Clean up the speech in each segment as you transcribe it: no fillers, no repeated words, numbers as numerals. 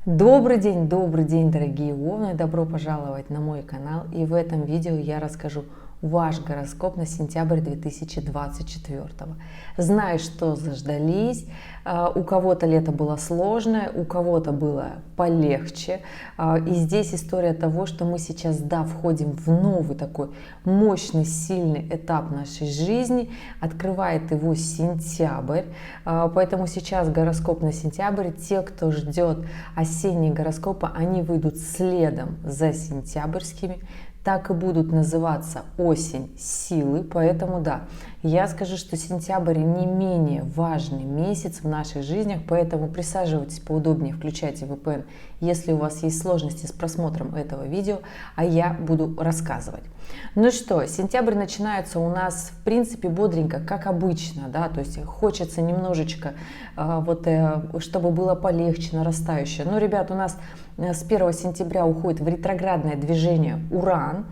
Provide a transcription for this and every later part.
Добрый день, дорогие Овны! Добро пожаловать на мой канал. И в этом видео я расскажу ваш гороскоп на сентябрь 2024. Знаю, что заждались. У кого-то лето было сложное, у кого-то было полегче. И здесь история того, что мы сейчас, входим в новый такой мощный, сильный этап нашей жизни. Открывает его сентябрь. Поэтому сейчас гороскоп на сентябрь. Те, кто ждет осенние гороскопы, они выйдут следом за сентябрьскими. Так и будут называться осень силы. Поэтому да, я скажу, что сентябрь не менее важный месяц в наших жизнях, поэтому присаживайтесь поудобнее, включайте VPN, если у вас есть сложности с просмотром этого видео, а я буду рассказывать. Ну что, сентябрь начинается у нас в принципе бодренько, как обычно, да, то есть хочется немножечко чтобы было полегче, нарастающее. Но, ребят, у нас с 1 сентября уходит в ретроградное движение Уран.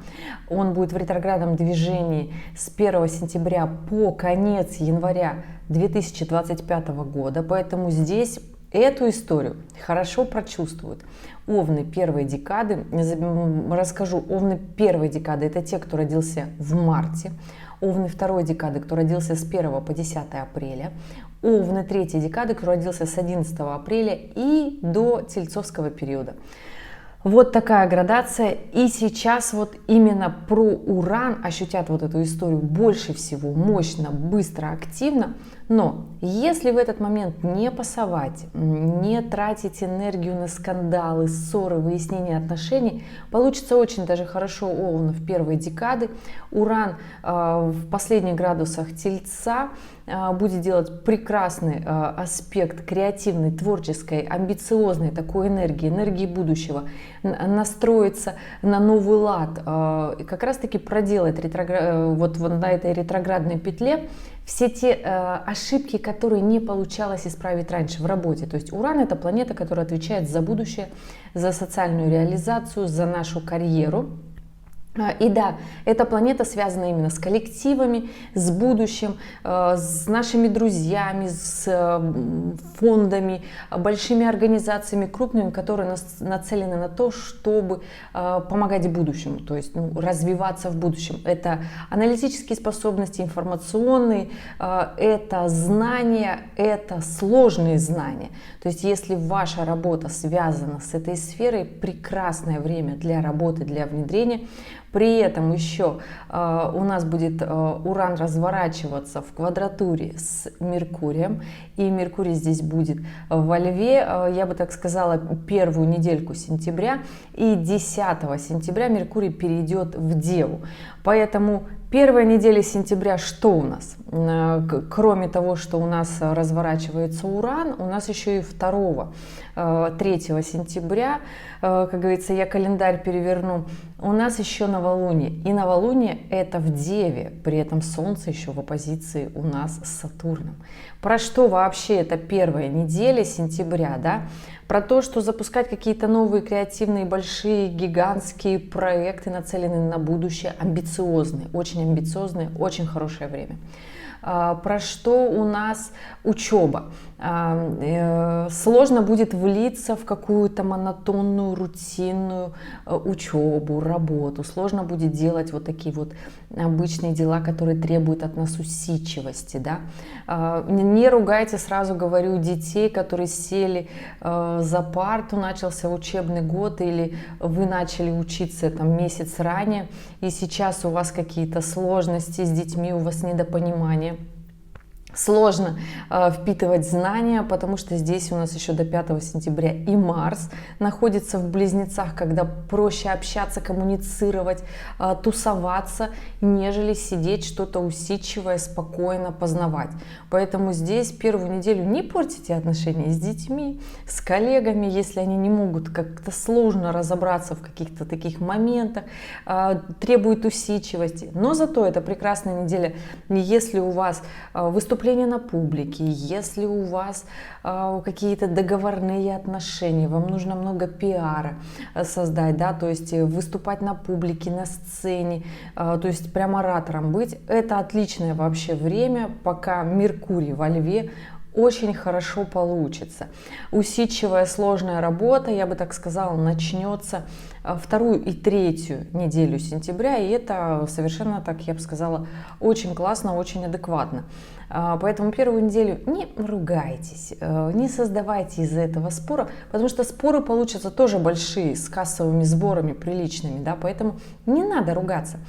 Он будет в ретроградном движении с 1 сентября по конец января 2025 года. Поэтому здесь эту историю хорошо прочувствуют Овны первой декады. Расскажу, Овны первой декады — это те, кто родился в марте. Овны второй декады, кто родился с 1 по 10 апреля. Овны третьей декады, кто родился с 11 апреля и до Тельцовского периода. Вот такая градация. И сейчас вот именно про Уран ощутят вот эту историю больше всего, мощно, быстро, активно. Но если в этот момент не пасовать, не тратить энергию на скандалы, ссоры, выяснение отношений, получится очень даже хорошо у Овнов первой декады. Уран в последних градусах Тельца будет делать прекрасный аспект креативной, творческой, амбициозной такой энергии будущего, настроиться на новый лад, и как раз таки проделать вот на этой ретроградной петле все те ошибки, которые не получалось исправить раньше в работе. То есть Уран — это планета, которая отвечает за будущее, за социальную реализацию, за нашу карьеру. И да, эта планета связана именно с коллективами, с будущим, с нашими друзьями, с фондами, большими организациями, крупными, которые нацелены на то, чтобы помогать будущему, то есть развиваться в будущем. Это аналитические способности, информационные, это знания, это сложные знания. То есть если ваша работа связана с этой сферой, прекрасное время для работы, для внедрения. При этом еще у нас будет Уран разворачиваться в квадратуре с Меркурием. И Меркурий здесь будет во Льве, я бы так сказала, первую недельку сентября. И 10 сентября Меркурий перейдет в Деву. Поэтому первая неделя сентября что у нас? Кроме того, что у нас разворачивается Уран, у нас еще и 2-3 сентября, как говорится, я календарь переверну, у нас еще новолуние. И новолуние — это в Деве, при этом Солнце еще в оппозиции у нас с Сатурном. Про что вообще эта первая неделя сентября, да? Про то, что запускать какие-то новые креативные, большие, гигантские проекты, нацеленные на будущее, амбициозные, очень хорошее время. Про что у нас учеба. Сложно будет влиться в какую-то монотонную, рутинную учебу, работу. Сложно будет делать вот такие вот обычные дела, которые требуют от нас усидчивости. Да? Не ругайте, сразу говорю, детей, которые сели за парту, начался учебный год, или вы начали учиться там месяц ранее, и сейчас у вас какие-то сложности с детьми, у вас недопонимание. Сложно впитывать знания, потому что здесь у нас еще до 5 сентября и Марс находится в Близнецах, когда проще общаться, коммуницировать, тусоваться, нежели сидеть что-то усидчивое, спокойно познавать. Поэтому здесь первую неделю не портите отношения с детьми, с коллегами, если они не могут, как-то сложно разобраться в каких-то таких моментах, требует усидчивости. Но зато это прекрасная неделя, если у вас выступление на публике, если у вас какие-то договорные отношения, вам нужно много пиара создать, да, то есть выступать на публике, на сцене, то есть прям оратором быть, это отличное вообще время, пока Меркурий во Льве очень хорошо получится. Усидчивая сложная работа, я бы так сказала, начнется вторую и третью неделю сентября, и это совершенно, так я бы сказала, очень классно, очень адекватно. Поэтому первую неделю не ругайтесь, не создавайте из-за этого спора, потому что споры получатся тоже большие, с кассовыми сборами приличными, да, поэтому не надо ругаться.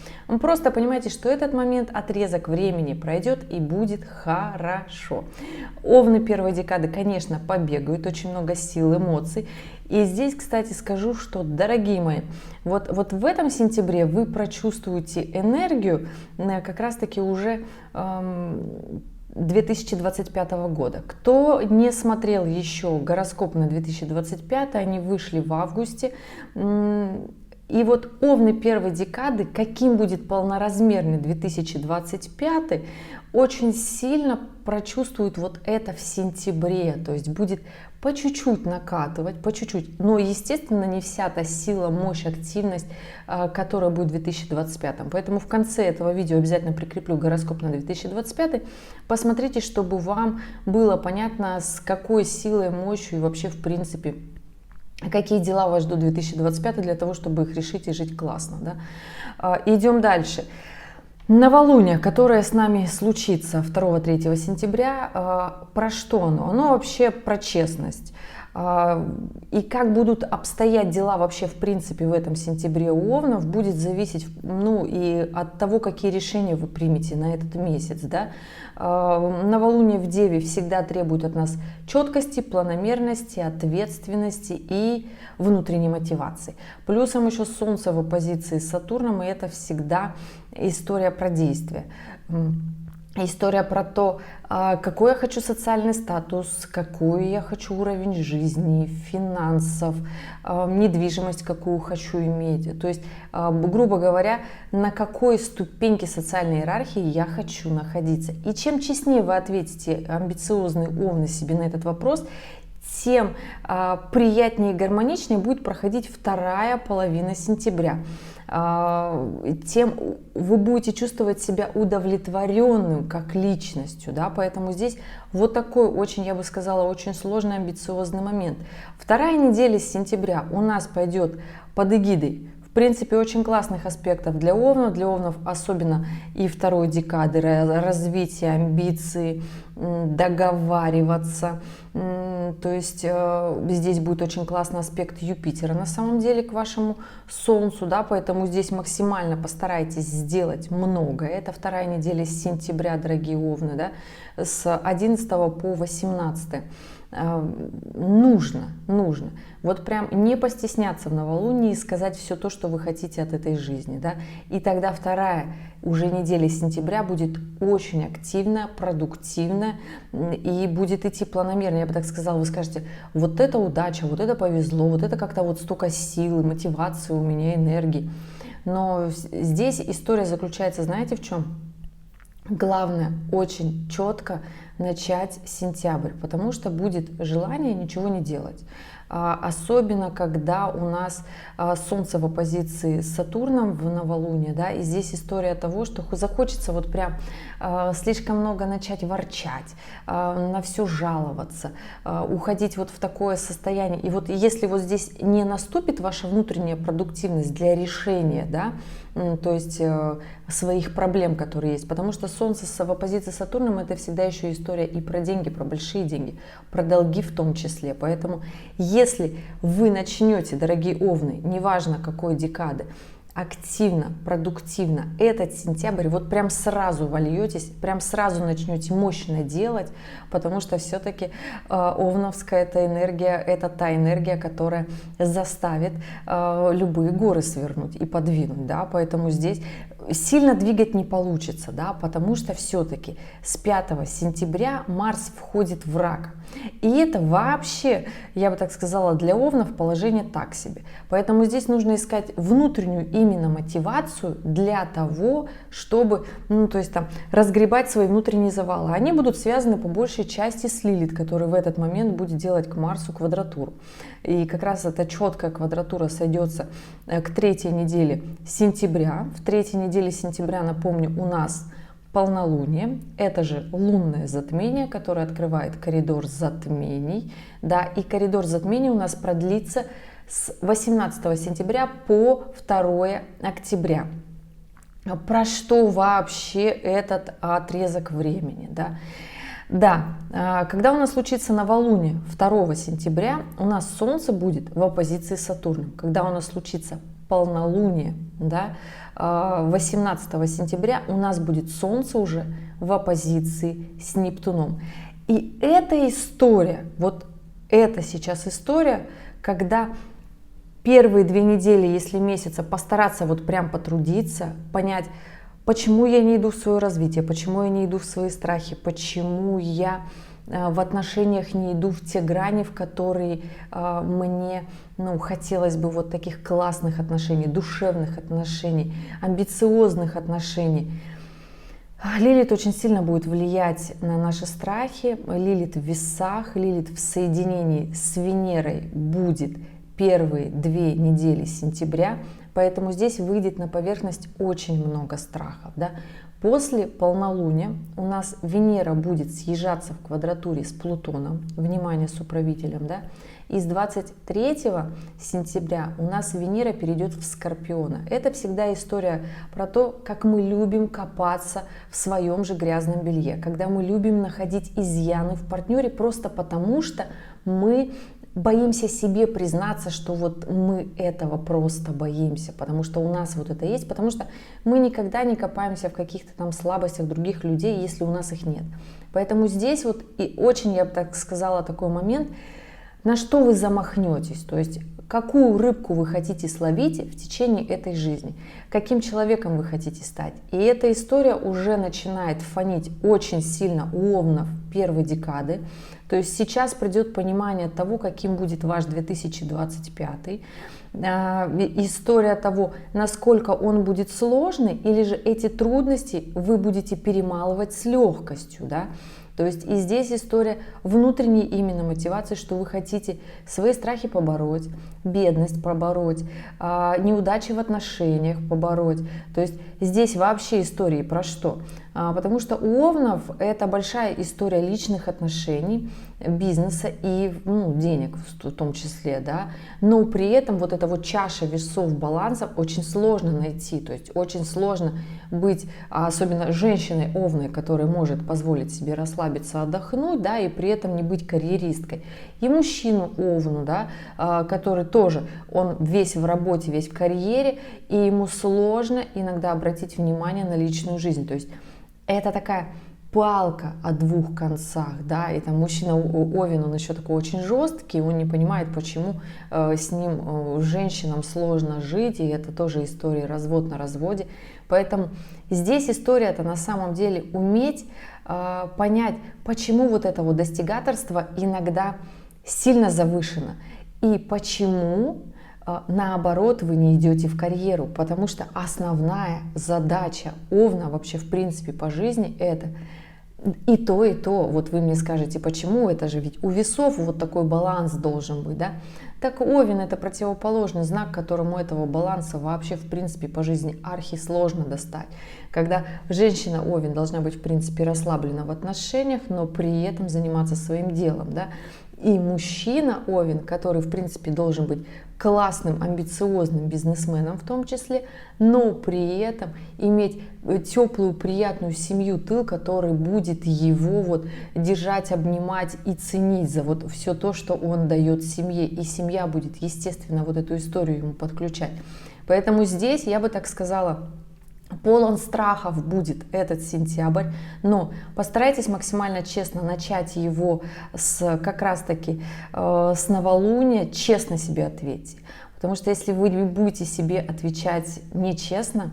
Просто понимайте, что этот момент, отрезок времени пройдет и будет хорошо. Овны первой декады, конечно, побегают, очень много сил, эмоций. И здесь, кстати, скажу, что, дорогие мои, вот в этом сентябре вы прочувствуете энергию как раз-таки уже 2025 года. Кто не смотрел еще гороскоп на 2025, они вышли в августе. И вот овны первой декады, каким будет полноразмерный 2025, очень сильно прочувствуют вот это в сентябре, то есть будет по чуть-чуть накатывать, по чуть-чуть, но, естественно, не вся та сила, мощь, активность, которая будет в 2025. Поэтому в конце этого видео обязательно прикреплю гороскоп на 2025. Посмотрите, чтобы вам было понятно, с какой силой, мощью и вообще, в принципе, какие дела вас ждут 2025 для того, чтобы их решить и жить классно. Да? Идем дальше. Новолуние, которое с нами случится 2-3 сентября, про что оно? Оно вообще про честность. И как будут обстоять дела вообще в принципе в этом сентябре у овнов, будет зависеть, ну, и от того, какие решения вы примете на этот месяц. Да? Новолуние в Деве всегда требует от нас четкости, планомерности, ответственности и внутренней мотивации. Плюсом еще Солнце в оппозиции с Сатурном, и это всегда история про действие. История про то, какой я хочу социальный статус, какой я хочу уровень жизни, финансов, недвижимость какую хочу иметь. То есть, грубо говоря, на какой ступеньке социальной иерархии я хочу находиться. И чем честнее вы ответите, амбициозные овны, себе на этот вопрос, тем приятнее и гармоничнее будет проходить вторая половина сентября. Тем вы будете чувствовать себя удовлетворенным как личностью, да, поэтому здесь вот такой очень, я бы сказала, очень сложный, амбициозный момент. Вторая неделя сентября у нас пойдет под эгидой, в принципе, очень классных аспектов для овнов особенно и второй декады, развитие, амбиции, договариваться. То есть здесь будет очень классный аспект Юпитера на самом деле к вашему Солнцу, да, поэтому здесь максимально постарайтесь сделать много. Это вторая неделя с сентября, дорогие овны, да, с 11 по 18. Нужно вот прям не постесняться в новолунии и сказать все то, что вы хотите от этой жизни, да, и тогда вторая уже неделя сентября будет очень активная, продуктивная и будет идти планомерно. Я бы так сказала, вы скажете, вот это удача, вот это повезло, вот это как-то вот столько силы, мотивации у меня, энергии. Но здесь история заключается, знаете, в чем? Главное очень четко начать сентябрь, потому что будет желание ничего не делать. Особенно, когда у нас Солнце в оппозиции с Сатурном в новолуние, да, и здесь история того, что захочется вот прям слишком много начать ворчать, на все жаловаться, уходить вот в такое состояние. И вот если вот здесь не наступит ваша внутренняя продуктивность для решения, да, то есть своих проблем, которые есть, потому что Солнце в оппозиции с Сатурном — это всегда еще история и про деньги, про большие деньги, про долги в том числе. Поэтому если вы начнете, дорогие овны, неважно какой декады, активно, продуктивно этот сентябрь, вот прям сразу вольетесь, прям сразу начнете мощно делать, потому что все-таки овновская эта энергия, это та энергия, которая заставит любые горы свернуть и подвинуть, да, поэтому здесь сильно двигать не получится, да, потому что все-таки с 5 сентября Марс входит в Рак. И это вообще, я бы так сказала, для овнов положение так себе. Поэтому здесь нужно искать внутреннюю именно мотивацию для того, чтобы, ну, то есть там разгребать свои внутренние завалы. Они будут связаны по большей части с Лилит, который в этот момент будет делать к Марсу квадратуру. И как раз эта четкая квадратура сойдется к 3-й неделе сентября. В 3-й неделе сентября, напомню, у нас полнолуние, это же лунное затмение, которое открывает коридор затмений, да, и коридор затмений у нас продлится с 18 сентября по 2 октября. Про что вообще этот отрезок времени, да? Да, когда у нас случится новолуние 2 сентября, у нас Солнце будет в оппозиции с Сатурном. Когда у нас случится полнолуние, да, 18 сентября, у нас будет Солнце уже в оппозиции с Нептуном. И эта история, вот это сейчас история, когда первые 2 недели, если месяца, постараться вот прям потрудиться, понять, почему я не иду в свое развитие, почему я не иду в свои страхи, почему я в отношениях не иду в те грани, в которые мне хотелось бы вот таких классных отношений, душевных отношений, амбициозных отношений. Лилит очень сильно будет влиять на наши страхи. Лилит в Весах, Лилит в соединении с Венерой будет первые 2 недели сентября, поэтому здесь выйдет на поверхность очень много страхов. Да? После полнолуния у нас Венера будет съезжаться в квадратуре с Плутоном, внимание, с управителем, да? И с 23 сентября у нас Венера перейдет в Скорпиона. Это всегда история про то, как мы любим копаться в своем же грязном белье, когда мы любим находить изъяны в партнере просто потому, что мы боимся себе признаться, что вот мы этого просто боимся, потому что у нас вот это есть, потому что мы никогда не копаемся в каких-то там слабостях других людей, если у нас их нет. Поэтому здесь вот и очень, я бы так сказала, такой момент, на что вы замахнетесь, то есть какую рыбку вы хотите словить в течение этой жизни, каким человеком вы хотите стать. И эта история уже начинает фонить очень сильно у овнов первой декады. То есть сейчас придет понимание того, каким будет ваш 2025. История того, насколько он будет сложный, или же эти трудности вы будете перемалывать с легкостью, да? То есть и здесь история внутренней именно мотивации, что вы хотите свои страхи побороть, бедность побороть, неудачи в отношениях побороть. То есть здесь вообще истории про что? Потому что у овнов это большая история личных отношений, бизнеса и денег в том числе, да. Но при этом вот эта вот чаша весов балансов очень сложно найти, то есть очень сложно быть, особенно женщиной овной, которая может позволить себе расслабиться, отдохнуть, да, и при этом не быть карьеристкой. И мужчину овну, да, который тоже, он весь в работе, весь в карьере, и ему сложно иногда обратить внимание на личную жизнь, то есть это такая палка о 2 концах, да, и там мужчина овен, он еще такой очень жесткий, он не понимает, почему с ним, женщинам, сложно жить, и это тоже история развод на разводе, поэтому здесь история-то на самом деле уметь понять, почему вот это вот достигаторство иногда сильно завышено, и почему наоборот вы не идете в карьеру, потому что основная задача овна вообще в принципе по жизни это и то, вот вы мне скажете, почему, это же ведь у весов вот такой баланс должен быть, да? Так овен это противоположный знак, которому этого баланса вообще в принципе по жизни архисложно достать. Когда женщина овен должна быть в принципе расслаблена в отношениях, но при этом заниматься своим делом, да? И мужчина овен, который в принципе должен быть классным, амбициозным бизнесменом в том числе, но при этом иметь теплую, приятную семью, тыл, который будет его вот держать, обнимать и ценить за вот все то, что он дает семье. И семья будет, естественно, вот эту историю ему подключать. Поэтому здесь, я бы так сказала, полон страхов будет этот сентябрь, но постарайтесь максимально честно начать его как раз таки с новолуния, честно себе ответьте. Потому что если вы будете себе отвечать нечестно,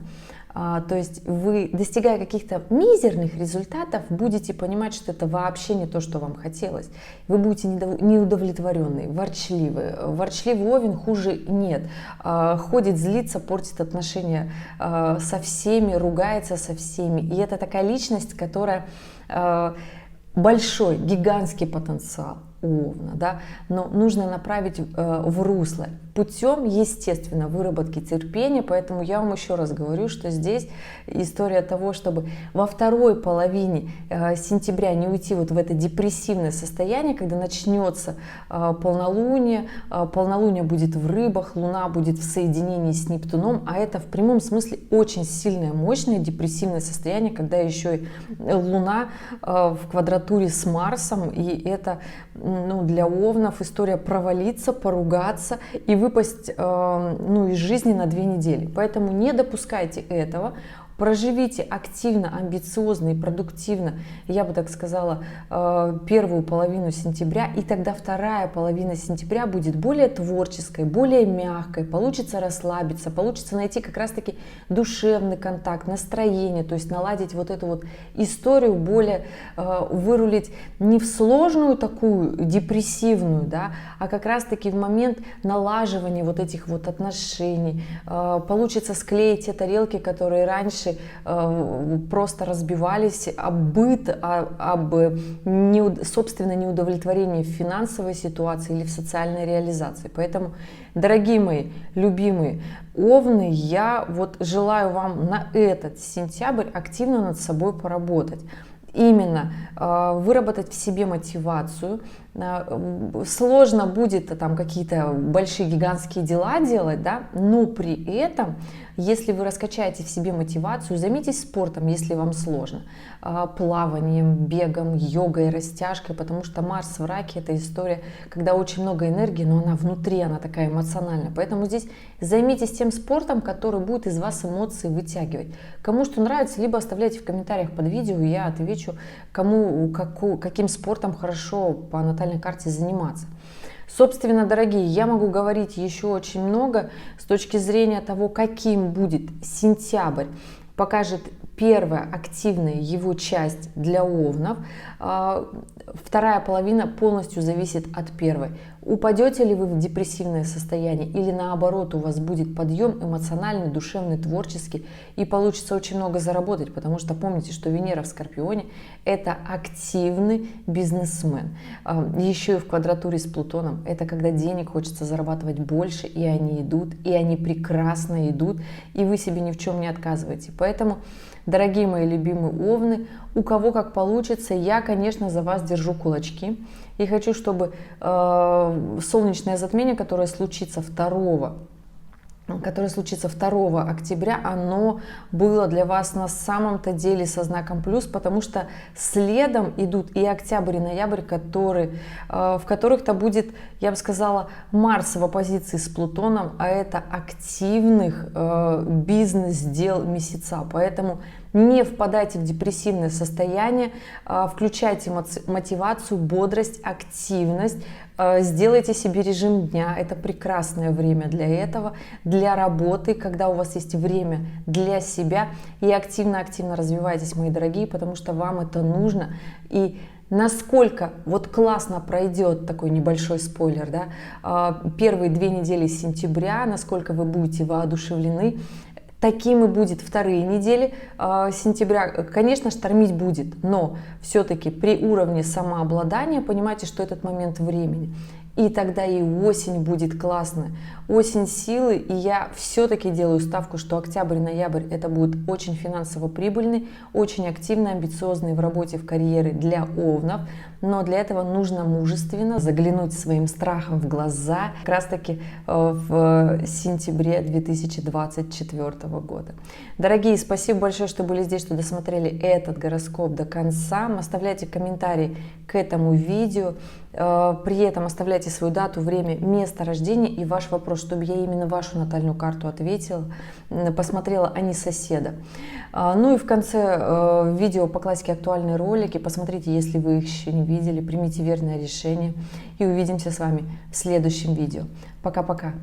то есть вы, достигая каких-то мизерных результатов, будете понимать, что это вообще не то, что вам хотелось. Вы будете неудовлетворенный, ворчливый. Ворчливый овен хуже нет. Ходит, злится, портит отношения со всеми, ругается со всеми. И это такая личность, которая большой, гигантский потенциал у овна, да? Но нужно направить в русло. путем, естественно, выработки терпения. Поэтому я вам еще раз говорю, что здесь история того, чтобы во второй половине сентября не уйти вот в это депрессивное состояние, когда начнется полнолуние, полнолуние будет в рыбах, луна будет в соединении с Нептуном, а это в прямом смысле очень сильное, мощное депрессивное состояние, когда еще и луна в квадратуре с Марсом, и это, ну, для овнов история провалиться, поругаться и выпасть, ну, из жизни на 2 недели. Поэтому не допускайте этого. Проживите активно, амбициозно и продуктивно, я бы так сказала, первую половину сентября, и тогда вторая половина сентября будет более творческой, более мягкой, получится расслабиться, получится найти как раз-таки душевный контакт, настроение, то есть наладить вот эту вот историю, более вырулить не в сложную такую депрессивную, да, а как раз-таки в момент налаживания вот этих вот отношений. Получится склеить те тарелки, которые раньше просто разбивались об быт, об собственное неудовлетворение в финансовой ситуации или в социальной реализации. Поэтому, дорогие мои любимые овны, я вот желаю вам на этот сентябрь активно над собой поработать. Именно выработать в себе мотивацию. Сложно будет там какие-то большие гигантские дела делать, да, но при этом, если вы раскачаете в себе мотивацию, займитесь спортом, если вам сложно, плаванием, бегом, йогой, растяжкой, потому что Марс в Раке — это история, когда очень много энергии, но она внутри, она такая эмоциональная. Поэтому здесь займитесь тем спортом, который будет из вас эмоции вытягивать. Кому что нравится, либо оставляйте в комментариях под видео, я отвечу, кому каким спортом хорошо по натальной карте заниматься. Собственно, дорогие, я могу говорить еще очень много с точки зрения того, каким будет сентябрь, покажет первая активная его часть для овнов. Вторая половина полностью зависит от первой. Упадете ли вы в депрессивное состояние или наоборот у вас будет подъем эмоциональный, душевный, творческий и получится очень много заработать, потому что помните, что Венера в Скорпионе — это активный бизнесмен. Еще и в квадратуре с Плутоном — это когда денег хочется зарабатывать больше, и они идут, и они прекрасно идут, и вы себе ни в чем не отказываете. Поэтому, дорогие мои любимые овны, у кого как получится, я, конечно, за вас держу кулачки. И хочу, чтобы солнечное затмение, которое случится 2 октября, оно было для вас на самом-то деле со знаком плюс, потому что следом идут и октябрь, и ноябрь, в которых-то будет, я бы сказала, Марс в оппозиции с Плутоном, а это активных бизнес-дел месяца. Поэтому не впадайте в депрессивное состояние, включайте мотивацию, бодрость, активность, сделайте себе режим дня, это прекрасное время для этого, для работы, когда у вас есть время для себя, и активно-активно развивайтесь, мои дорогие, потому что вам это нужно. И насколько вот классно пройдет, такой небольшой спойлер, да, первые 2 недели сентября, насколько вы будете воодушевлены, таким и будет вторые недели сентября. Конечно, штормить будет, но все-таки при уровне самообладания понимайте, что этот момент времени. И тогда и осень будет классная, осень силы, и я все-таки делаю ставку, что октябрь-ноябрь это будет очень финансово прибыльный, очень активный, амбициозный в работе, в карьере для овнов, но для этого нужно мужественно заглянуть своим страхом в глаза как раз таки в сентябре 2024 года. Дорогие, спасибо большое, что были здесь, что досмотрели этот гороскоп до конца. Оставляйте комментарии к этому видео, при этом оставляйте свою дату, время, место рождения и ваш вопрос, чтобы я именно вашу натальную карту ответила, посмотрела, а не соседа. Ну и в конце видео по классике актуальные ролики, посмотрите, если вы их еще не видели, примите верное решение и увидимся с вами в следующем видео. Пока-пока!